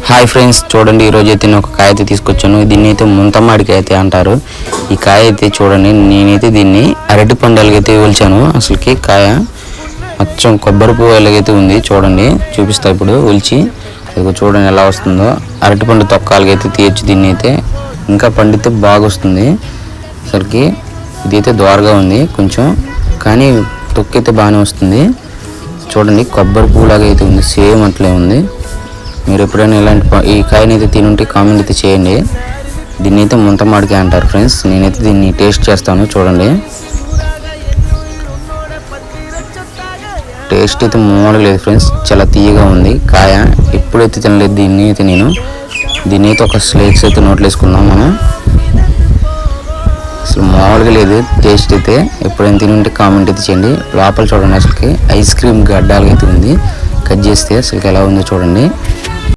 Hi friends, చూడండి ఈరోజు అయితే నేను ఒక కాయ అయితే తీసుకొచ్చాను. దీన్ని అయితే ముంతమాడికాయ అయితే అంటారు. ఈ కాయ అయితే చూడండి, నేనైతే దీన్ని అరటి పండుగలకైతే ఒలిచాను. అసలుకి కాయ మొత్తం కొబ్బరి పువ్వు ఎలాగైతే ఉంది చూడండి, చూపిస్తా ఇప్పుడు ఒలిచి. అది చూడండి ఎలా వస్తుందో. అరటిపండు తొక్కాలకైతే తీయచ్చు. దీన్ని అయితే ఇంకా పండితే బాగా వస్తుంది. అసలుకి ఇదైతే ద్వారగా ఉంది కొంచెం, కానీ తొక్కైతే బాగానే వస్తుంది. చూడండి కొబ్బరి పువ్వులాగా అయితే ఉంది, సేమ్ అట్లే ఉంది. మీరు ఎప్పుడైనా ఇలాంటి ఈ కాయని అయితే తినుంటే కామెంట్ అయితే చేయండి. దీన్ని అయితే ముంతమాడికాయ అంటారు ఫ్రెండ్స్. నేనైతే దీన్ని టేస్ట్ చేస్తాను. చూడండి టేస్ట్ అయితే మామూలుగా లేదు ఫ్రెండ్స్, చాలా తీయగా ఉంది కాయ. ఎప్పుడైతే తినలేదు దీన్ని అయితే ఒక స్లేక్స్ అయితే నోట్లో వేసుకుందాం మనం. అసలు మామూలుగా లేదు టేస్ట్ అయితే. ఎప్పుడైనా తినుంటే కామెంట్ అయితే చేయండి. లోపల చూడండి, అసలుకి ఐస్ క్రీమ్ గడ్డలుగా అయితే ఉంది. కట్ చేస్తే అసలుకి ఎలా ఉందో చూడండి.